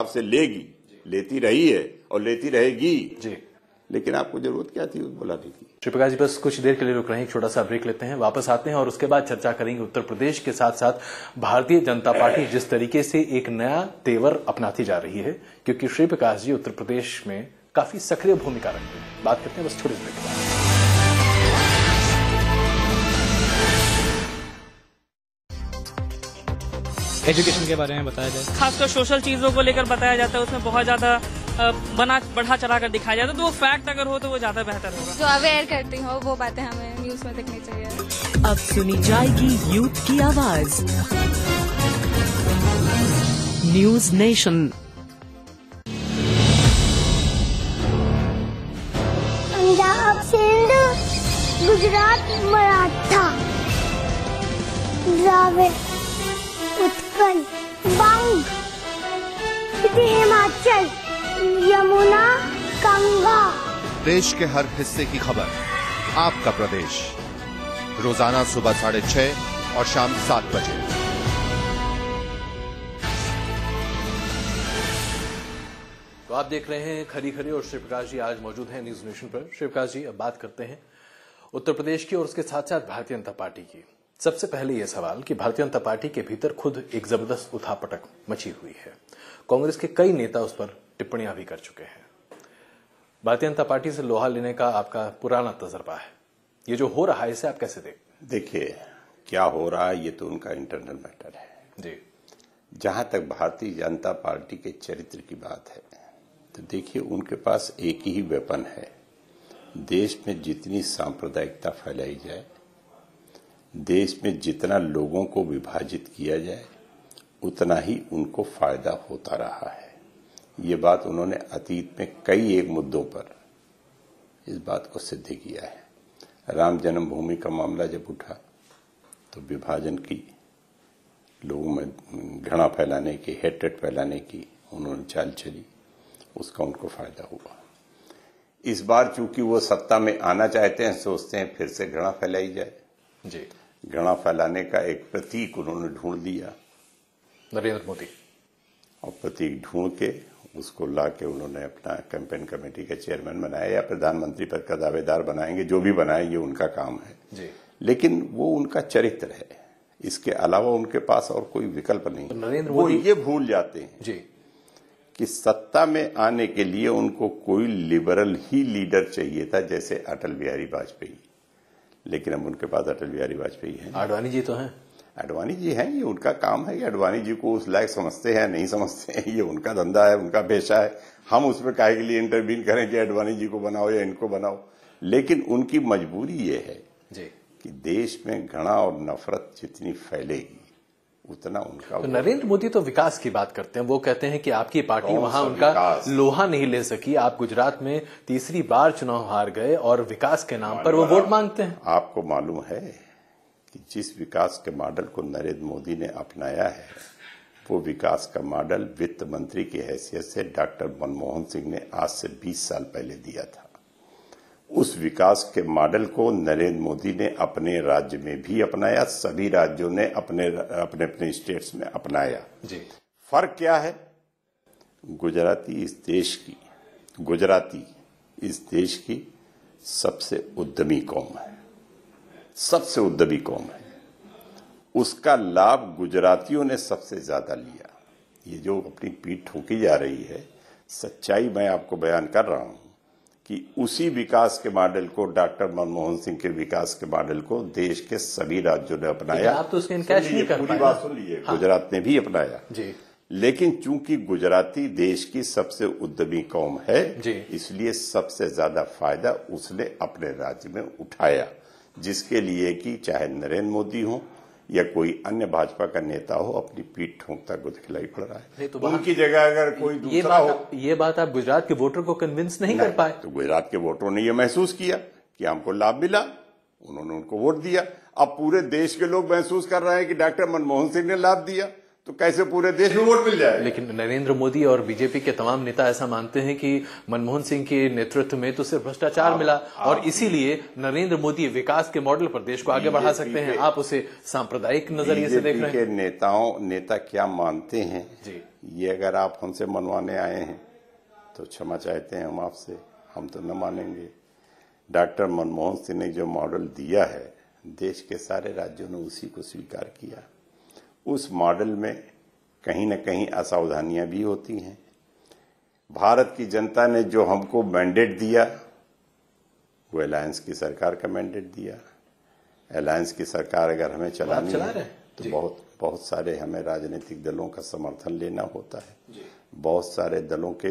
से लेगी, लेती रही है और लेती रहेगी जी। लेकिन आपको जरूरत क्या थी बुलाने की? श्री प्रकाश जी, बस कुछ देर के लिए रुक रहे हैं, एक छोटा सा ब्रेक लेते हैं, वापस आते हैं और उसके बाद चर्चा करेंगे उत्तर प्रदेश के साथ साथ भारतीय जनता पार्टी जिस तरीके से एक नया तेवर अपनाती जा रही है, क्योंकि श्री प्रकाश जी उत्तर प्रदेश में काफी सक्रिय भूमिका रखते हैं। बात करते हैं बस थोड़ी देर के बाद। एजुकेशन के बारे में बताया जाए, खासकर सोशल चीजों को लेकर बताया जाता है, उसमें बहुत ज्यादा बढ़ा चढ़ा कर दिखाया जाता है, तो वो फैक्ट अगर हो तो वो ज्यादा बेहतर होगा। जो अवेयर करती हो वो बातें हमें न्यूज में दिखनी चाहिए। अब सुनी जाएगी यूथ की आवाज, न्यूज नेशन। पंजाब, सिंध, गुजरात, मराठा, द्राविड़, उत्कल, बंग, हिमाचल, यमुना, गंगा। देश के हर हिस्से की खबर, आपका प्रदेश, रोजाना सुबह 6:30 और शाम 7 बजे। तो आप देख रहे हैं खरी खरी और श्री प्रकाश जी आज मौजूद हैं न्यूज नेशन पर। श्री प्रकाश जी, अब बात करते हैं उत्तर प्रदेश की और उसके साथ साथ भारतीय जनता पार्टी की। सबसे पहले यह सवाल कि भारतीय जनता पार्टी के भीतर खुद एक जबरदस्त उठापटक मची हुई है। कांग्रेस के कई नेता उस पर टिप्पणियां भी कर चुके हैं। भारतीय जनता पार्टी से लोहा लेने का आपका पुराना तजर्बा है, ये जो हो रहा है इसे आप कैसे देखिए, क्या हो रहा है ये तो उनका इंटरनल मैटर है जी। जहां तक भारतीय जनता पार्टी के चरित्र की बात है तो देखिए, उनके पास एक ही वेपन है। देश में जितनी सांप्रदायिकता फैलाई जाए, देश में जितना लोगों को विभाजित किया जाए, उतना ही उनको फायदा होता रहा है। ये बात उन्होंने अतीत में कई एक मुद्दों पर इस बात को सिद्ध किया है। राम जन्मभूमि का मामला जब उठा तो विभाजन की, लोगों में घृणा फैलाने की, हेट्रेड फैलाने की उन्होंने चाल चली, उसका उनको फायदा हुआ। इस बार चूंकि वो सत्ता में आना चाहते हैं, सोचते हैं फिर से घृणा फैलाई जाए जी। घृणा फैलाने का एक प्रतीक उन्होंने ढूंढ लिया, नरेंद्र मोदी, और प्रतीक ढूंढ के उसको ला के उन्होंने अपना कैंपेन कमेटी का चेयरमैन बनाया या प्रधानमंत्री पद का दावेदार बनाएंगे, जो भी बनाए ये उनका काम है जी। लेकिन वो उनका चरित्र है, इसके अलावा उनके पास और कोई विकल्प नहीं। तो नरेंद्र वो मोदी ये भूल जाते हैं जी कि सत्ता में आने के लिए उनको कोई लिबरल ही लीडर चाहिए था, जैसे अटल बिहारी वाजपेयी। लेकिन अब उनके पास अटल बिहारी वाजपेयी है, आडवाणी जी तो हैं, आडवाणी जी हैं, ये उनका काम है। ये आडवाणी जी को उस लायक समझते हैं नहीं समझते हैं, ये उनका धंधा है, उनका पेशा है। हम उसमें काहे के लिए इंटरवीन करें कि आडवाणी जी को बनाओ या इनको बनाओ। लेकिन उनकी मजबूरी ये है जी कि देश में घृणा और नफरत जितनी फैलेगी उतना उनका। तो नरेंद्र मोदी तो विकास की बात करते हैं, वो कहते हैं कि आपकी पार्टी वहां उनका विकास? लोहा नहीं ले सकी, आप गुजरात में तीसरी बार चुनाव हार गए और विकास के नाम पर वो वोट मांगते हैं। आपको मालूम है कि जिस विकास के मॉडल को नरेंद्र मोदी ने अपनाया है, वो विकास का मॉडल वित्त मंत्री की हैसियत से डॉक्टर मनमोहन सिंह ने आज से 20 साल पहले दिया था। उस विकास के मॉडल को नरेंद्र मोदी ने अपने राज्य में भी अपनाया, सभी राज्यों ने अपने अपने स्टेट्स में अपनाया जी। फर्क क्या है? गुजराती इस देश की सबसे उद्यमी कौम है, सबसे उद्यमी कौम है। उसका लाभ गुजरातियों ने सबसे ज्यादा लिया। ये जो अपनी पीठ ठोकी जा रही है, सच्चाई मैं आपको बयान कर रहा हूं कि उसी विकास के मॉडल को, डॉक्टर मनमोहन सिंह के विकास के मॉडल को देश के सभी राज्यों ने अपनाया। आप तो उसके इनकैश नहीं कर पाए। पूरी बात सुन लीजिए, गुजरात ने भी अपनाया जी। लेकिन चूंकि गुजराती देश की सबसे उद्यमी कौम है जी। इसलिए सबसे ज्यादा फायदा उसने अपने राज्य में उठाया, जिसके लिए कि चाहे नरेंद्र मोदी हो या कोई अन्य भाजपा का नेता हो, अपनी पीठ ठोंकता को दिखलाई पड़ रहा है। तो उनकी जगह अगर कोई दूसरा हो, ये बात आप गुजरात के वोटर को कन्विंस नहीं कर पाए। तो गुजरात के वोटरों ने यह महसूस किया कि हमको लाभ मिला, उन्होंने उनको वोट दिया। अब पूरे देश के लोग महसूस कर रहे हैं कि डॉक्टर मनमोहन सिंह ने लाभ दिया, तो कैसे पूरे देश में वोट मिल जाए? लेकिन नरेंद्र मोदी और बीजेपी के तमाम नेता ऐसा मानते हैं कि मनमोहन सिंह के नेतृत्व में तो सिर्फ भ्रष्टाचार मिला और इसीलिए नरेंद्र मोदी विकास के मॉडल पर देश को आगे बढ़ा सकते हैं। आप उसे सांप्रदायिक नजरिए से देख रहे हैं? नेता क्या मानते हैं जी। ये अगर आप हमसे मनवाने आए हैं तो क्षमा चाहते हैं हम आपसे, हम तो न मानेंगे। डॉक्टर मनमोहन सिंह ने जो मॉडल दिया है, देश के सारे राज्यों ने उसी को स्वीकार किया। उस मॉडल में कहीं न कहीं असावधानियां भी होती हैं। भारत की जनता ने जो हमको मैंडेट दिया, वो अलायंस की सरकार का मैंडेट दिया। अलायंस की सरकार अगर हमें चलानी है तो बहुत सारे हमें राजनीतिक दलों का समर्थन लेना होता है, बहुत सारे दलों के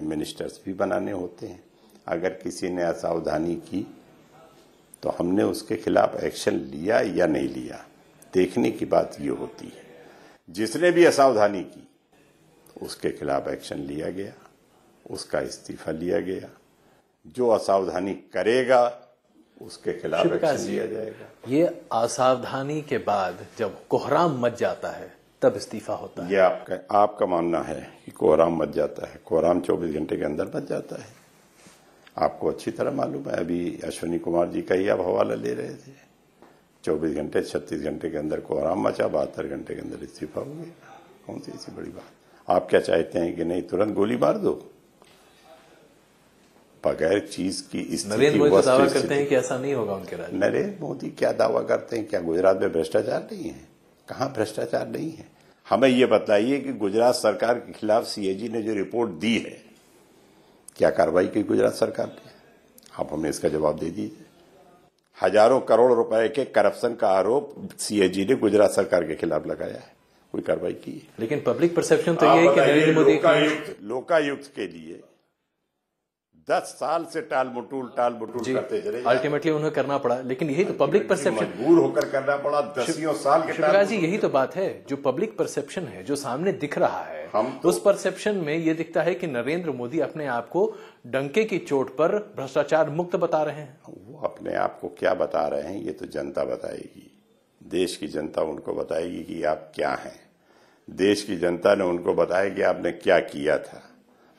मिनिस्टर्स भी बनाने होते हैं। अगर किसी ने असावधानी की तो हमने उसके खिलाफ एक्शन लिया या नहीं लिया, देखने की बात ये होती है। जिसने भी असावधानी की उसके खिलाफ एक्शन लिया गया, उसका इस्तीफा लिया गया। जो असावधानी करेगा उसके खिलाफ एक्शन लिया जाएगा। ये असावधानी के बाद जब कोहराम मच जाता है तब इस्तीफा होता है। ये आपका मानना है कि कोहराम मच जाता है। कोहराम 24 घंटे के अंदर मच जाता है। आपको अच्छी तरह मालूम है। अभी अश्विनी कुमार जी का ही आप हवाला ले रहे थे। 24 घंटे 36 घंटे के अंदर कोहराम मचा, 72 घंटे के अंदर इस्तीफा हो गया। कौन सी ऐसी बड़ी बात। आप क्या चाहते हैं कि नहीं तुरंत गोली मार दो? बगैर चीज की नरेंद्र मोदी दावा करते हैं कि ऐसा नहीं होगा उनके राज्य। नरेंद्र मोदी क्या दावा करते हैं? क्या गुजरात में भ्रष्टाचार नहीं है? कहां भ्रष्टाचार नहीं है? हमें ये बताइए कि गुजरात सरकार के खिलाफ सीएजी ने जो रिपोर्ट दी है, क्या कार्रवाई की गुजरात सरकार ने? आप हमें इसका जवाब दे दीजिए। हजारों करोड़ रुपए के करप्शन का आरोप सीएजी ने गुजरात सरकार के खिलाफ लगाया है, कोई कार्रवाई की? लेकिन पब्लिक परसेप्शन तो ये है कि नरेंद्र मोदी लोकायुक्त के लिए 10 साल से टाल मटूल करते चले। अल्टीमेटली उन्हें करना पड़ा, लेकिन यही तो पब्लिक परसेप्शन, मजबूर होकर करना पड़ा। 10 साल के। शिवराज जी यही तो बात है, जो पब्लिक परसेप्शन है, जो सामने दिख रहा है, उस परसेप्शन में ये दिखता है कि नरेंद्र मोदी अपने आप को डंके की चोट पर भ्रष्टाचार मुक्त बता रहे हैं। वो अपने आप को क्या बता रहे हैं ये तो जनता बताएगी। देश की जनता उनको बताएगी कि आप क्या हैं। देश की जनता ने उनको बताया कि आपने क्या किया था।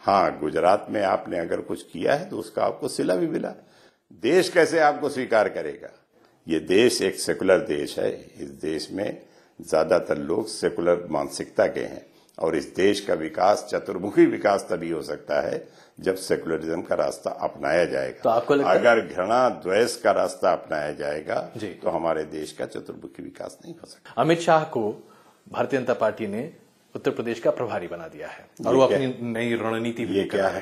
हाँ, गुजरात में आपने अगर कुछ किया है तो उसका आपको सिला भी मिला। देश कैसे आपको स्वीकार करेगा? ये देश एक सेकुलर देश है। इस देश में ज्यादातर लोग सेकुलर मानसिकता के हैं और इस देश का विकास, चतुर्मुखी विकास तभी हो सकता है जब सेकुलरिज्म का रास्ता अपनाया जाएगा। तो आपको अगर घृणा द्वेष का रास्ता अपनाया जाएगा तो हमारे देश का चतुर्मुखी विकास नहीं हो सकता। अमित शाह को भारतीय जनता पार्टी ने उत्तर प्रदेश का प्रभारी बना दिया है और वो अपनी नई रणनीति भी क्या है?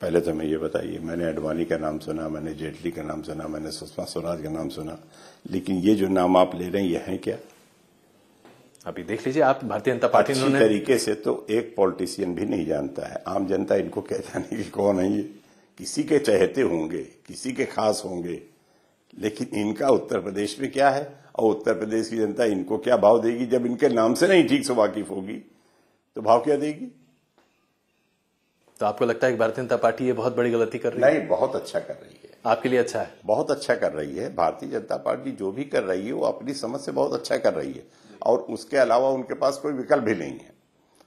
पहले तो मैं ये बताइए, मैंने अडवाणी का नाम सुना, मैंने जेटली का नाम सुना, मैंने सुषमा स्वराज का नाम सुना, लेकिन ये जो नाम आप ले रहे हैं ये है क्या? अभी देख लीजिए आप, भारतीय जनता पार्टी अच्छी तरीके से तो एक पॉलिटिशियन भी नहीं जानता है। आम जनता इनको क्या जाने की कौन है ये? किसी के चहेते होंगे, किसी के खास होंगे, लेकिन इनका उत्तर प्रदेश में क्या है और उत्तर प्रदेश की जनता इनको क्या भाव देगी? जब इनके नाम से नहीं ठीक से वाकिफ होगी तो भाव क्या देगी? तो आपको लगता है कि भारतीय जनता पार्टी ये बहुत बड़ी गलती कर रही है? नहीं, बहुत अच्छा कर रही है। आपके लिए अच्छा है? बहुत अच्छा कर रही है। भारतीय जनता पार्टी जो भी कर रही है वो अपनी समझ से बहुत अच्छा कर रही है और उसके अलावा उनके पास कोई विकल्प भी नहीं है।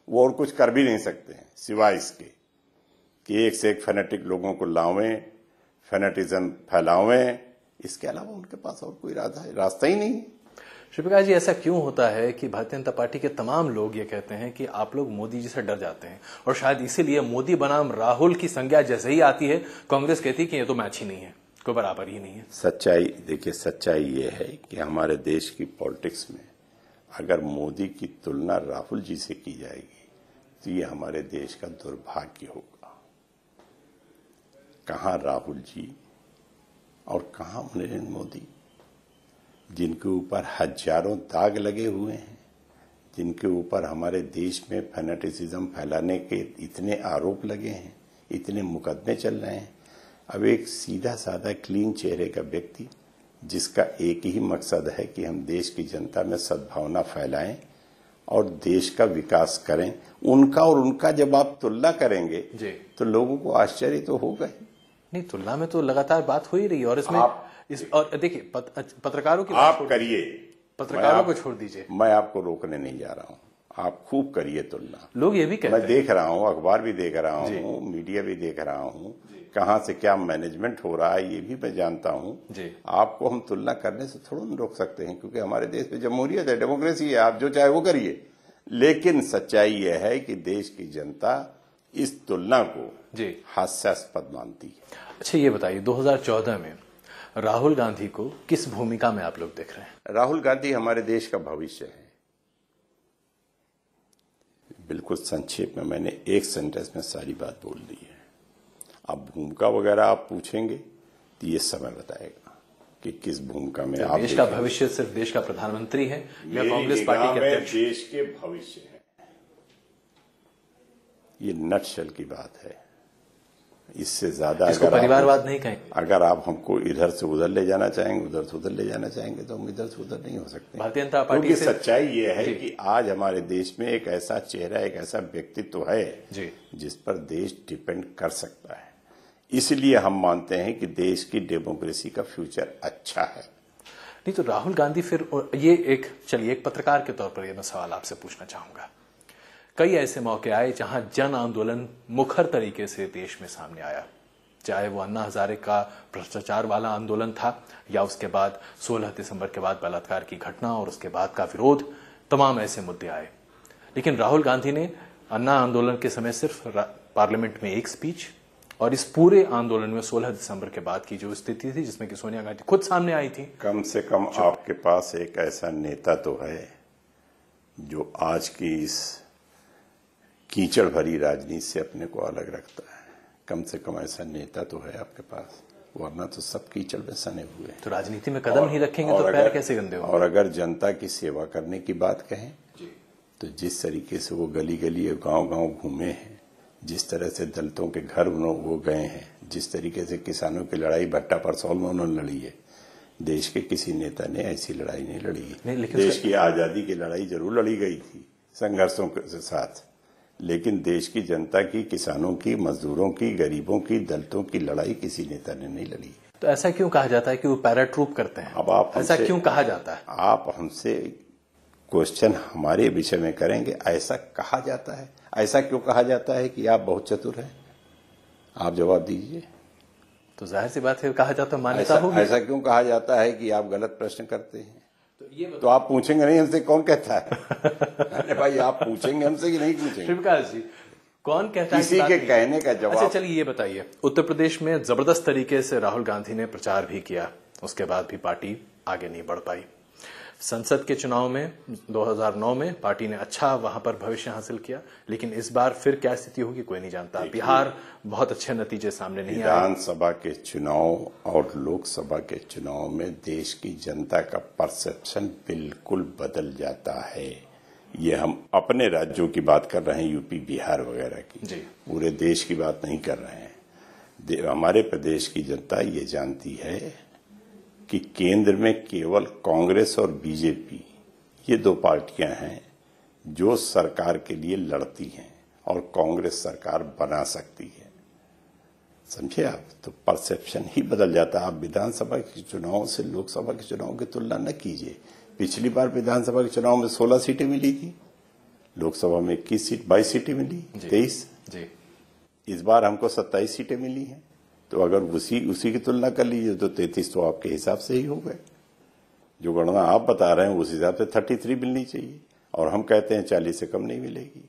वो और कुछ कर भी नहीं सकते हैं सिवाय इसके कि एक से एक फैनेटिक लोगों को लावें, फैनेटिज्म फैलावें। इसके अलावा उनके पास और कोई रास्ता ही नहीं है। शिवप्रकाश जी, ऐसा क्यों होता है कि भारतीय जनता पार्टी के तमाम लोग ये कहते हैं कि आप लोग मोदी जी से डर जाते हैं और शायद इसीलिए मोदी बनाम राहुल की संज्ञा जैसे ही आती है कांग्रेस कहती है कि ये तो मैच ही नहीं है, कोई बराबर ही नहीं है? सच्चाई देखिए, सच्चाई ये है कि हमारे देश की पॉलिटिक्स में अगर मोदी की तुलना राहुल जी से की जाएगी तो ये हमारे देश का दुर्भाग्य होगा। कहां राहुल जी और कहां नरेंद्र मोदी, जिनके ऊपर हजारों दाग लगे हुए हैं, जिनके ऊपर हमारे देश में फैनेटिसिज्म फैलाने के इतने आरोप लगे हैं, इतने मुकदमे चल रहे हैं। अब एक सीधा साधा क्लीन चेहरे का व्यक्ति जिसका एक ही मकसद है कि हम देश की जनता में सद्भावना फैलाएं और देश का विकास करें, उनका और उनका जब आप तुलना करेंगे तो लोगों को आश्चर्य तो होगा ही। नहीं, तुलना में तो लगातार बात हो ही रही है और इसमें और देखिए पत्रकारों की आप करिए, पत्रकारों को छोड़ दीजिए, मैं आपको रोकने नहीं जा रहा हूं। आप खूब करिए तुलना। लोग ये भी कहते हैं, मैं देख रहा हूं, अखबार भी देख रहा हूं, मीडिया भी देख रहा हूं, कहां से क्या मैनेजमेंट हो रहा है ये भी मैं जानता हूं। आपको हम तुलना करने से थोड़ा रोक सकते हैं क्योंकि हमारे देश में जमहूरियत है, डेमोक्रेसी है, आप जो चाहे वो करिए। लेकिन सच्चाई यह है कि देश की जनता इस तुलना को जी हास्यास्पद मानती है। अच्छा, ये बताइए 2014 में राहुल गांधी को किस भूमिका में आप लोग देख रहे हैं? राहुल गांधी हमारे देश का भविष्य है। बिल्कुल संक्षेप में मैंने एक सेंटेंस में सारी बात बोल दी है। अब भूमिका वगैरह आप पूछेंगे तो ये समय बताएगा कि किस भूमिका में आप। देश का भविष्य सिर्फ देश का प्रधानमंत्री है या कांग्रेस पार्टी के अध्यक्ष? देश के भविष्य है, ये नटशल की बात है। इससे ज्यादा इसको परिवारवाद नहीं कहेंगे। अगर आप हमको इधर से उधर ले जाना चाहेंगे, उधर से उधर ले जाना चाहेंगे, तो हम इधर से उधर नहीं हो सकते। भारतीय जनता पार्टी क्योंकि सच्चाई ये है कि आज हमारे देश में एक ऐसा चेहरा, एक ऐसा व्यक्तित्व है जिस पर देश डिपेंड कर सकता है। इसलिए हम मानते हैं कि देश की डेमोक्रेसी का फ्यूचर अच्छा है। नहीं तो राहुल गांधी फिर ये एक पत्रकार के तौर पर ये मैं सवाल आपसे पूछना चाहूंगा। कई ऐसे मौके आए जहां जन आंदोलन मुखर तरीके से देश में सामने आया, चाहे वो अन्ना हजारे का भ्रष्टाचार वाला आंदोलन था या उसके बाद 16 दिसंबर के बाद बलात्कार की घटना और उसके बाद का विरोध, तमाम ऐसे मुद्दे आए। लेकिन राहुल गांधी ने अन्ना आंदोलन के समय सिर्फ पार्लियामेंट में एक स्पीच, और इस पूरे आंदोलन में 16 दिसंबर के बाद की जो स्थिति थी जिसमें कि सोनिया गांधी खुद सामने आई थी। कम से कम आपके पास एक ऐसा नेता तो है जो आज की इस कीचड़ भरी राजनीति से अपने को अलग रखता है। कम से कम ऐसा नेता तो है आपके पास, वरना तो सब कीचड़ में सने हुए हैं। तो राजनीति में कदम नहीं रखेंगे तो पैर कैसे गंदे होंगे? और अगर जनता की सेवा करने की बात कहें तो जिस तरीके से वो गली गली और गांव गांव घूमे हैं, जिस तरह से दलितों के घर वो गए हैं, जिस तरीके से किसानों की लड़ाई भट्टा परसौल में उन्होंने लड़ी है, देश के किसी नेता ने ऐसी लड़ाई नहीं लड़ी है। देश की आजादी की लड़ाई जरूर लड़ी गई थी संघर्षों के साथ, लेकिन देश की जनता की, किसानों की, मजदूरों की, गरीबों की, दलितों की लड़ाई किसी नेता ने नहीं लड़ी। तो ऐसा क्यों कहा जाता है कि वो पैराट्रूप करते हैं? अब आप ऐसा क्यों कहा जाता है? आप हमसे क्वेश्चन हमारे विषय में करेंगे, ऐसा कहा जाता है, ऐसा क्यों कहा जाता है कि आप बहुत चतुर हैं? आप जवाब दीजिए। तो जाहिर सी बात है कहा जाता है, मान्यता होगी। ऐसा क्यों कहा जाता है कि आप गलत प्रश्न करते हैं? तो आप पूछेंगे नहीं हमसे, कौन कहता है? अरे भाई आप पूछेंगे हमसे कि नहीं पूछेंगे? शिवकाश जी, कौन कहता है? किसी के कहने का जवाब। अच्छा चलिए ये बताइए, उत्तर प्रदेश में जबरदस्त तरीके से राहुल गांधी ने प्रचार भी किया, उसके बाद भी पार्टी आगे नहीं बढ़ पाई। संसद के चुनाव में 2009 में पार्टी ने अच्छा वहां पर भविष्य हासिल किया, लेकिन इस बार फिर क्या स्थिति होगी कोई नहीं जानता। बिहार बहुत अच्छे नतीजे सामने नहीं आए। विधानसभा के चुनाव और लोकसभा के चुनाव में देश की जनता का परसेप्शन बिल्कुल बदल जाता है। ये हम अपने राज्यों की बात कर रहे हैं, यूपी बिहार वगैरह की, पूरे देश की बात नहीं कर रहे हैं। हमारे प्रदेश की जनता ये जानती है कि केंद्र में केवल कांग्रेस और बीजेपी, ये दो पार्टियां हैं जो सरकार के लिए लड़ती हैं और कांग्रेस सरकार बना सकती है। समझे आप? तो परसेप्शन ही बदल जाता है। आप विधानसभा के चुनाव से लोकसभा के चुनाव की तुलना न कीजिए। पिछली बार विधानसभा के चुनाव में 16 सीटें मिली थी, लोकसभा में 22 सीटें मिली, 23। इस बार हमको 27 सीटें मिली हैं। तो अगर उसी की तुलना कर लीजिए तो 33 तो आपके हिसाब से ही हो गए। जो गणना आप बता रहे हैं उस हिसाब से 33 मिलनी चाहिए, और हम कहते हैं 40 से कम नहीं मिलेगी।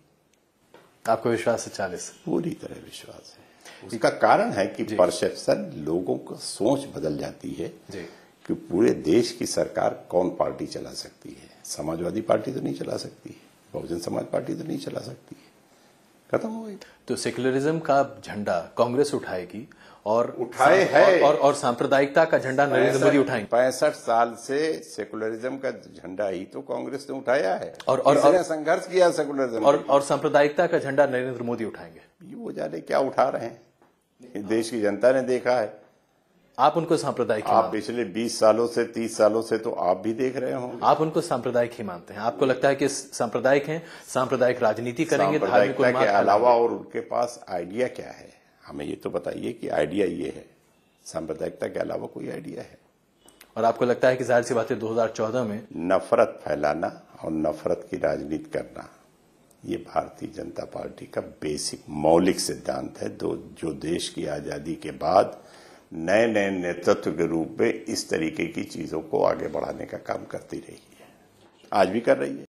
आपको विश्वास है 40? पूरी तरह विश्वास है। उसका कारण है कि परसेप्शन, लोगों को सोच बदल जाती है कि पूरे देश की सरकार कौन पार्टी चला सकती है। समाजवादी पार्टी तो नहीं चला सकती, बहुजन समाज पार्टी तो नहीं चला सकती, खत्म हो गई। तो सेक्युलरिज्म का झंडा कांग्रेस उठाएगी और उठाए है, और सांप्रदायिकता का झंडा नरेंद्र मोदी उठाएंगे। 65 साल से सेकुलरिज्म का झंडा ही तो कांग्रेस ने उठाया है और संघर्ष किया सेकुलरिज्म और सांप्रदायिकता का झंडा नरेंद्र मोदी उठाएंगे। ये वो जाने क्या उठा रहे हैं, देश की जनता ने देखा है। आप उनको सांप्रदायिक, आप पिछले 20 सालों से 30 सालों से तो आप भी देख रहे होंगे, आप उनको सांप्रदायिक ही मानते हैं। आपको लगता है कि सांप्रदायिक हैं, सांप्रदायिक राजनीति करेंगे, धार्मिक के अलावा और उनके पास आइडिया क्या है? हमें ये तो बताइए कि आइडिया ये है, सांप्रदायिकता के अलावा कोई आइडिया है? और आपको लगता है कि जाहिर सी बात है 2014 में नफरत फैलाना और नफरत की राजनीति करना, ये भारतीय जनता पार्टी का बेसिक मौलिक सिद्धांत है, जो देश की आजादी के बाद नए नए नेतृत्व के रूप में इस तरीके की चीजों को आगे बढ़ाने का काम करती रही है, आज भी कर रही है।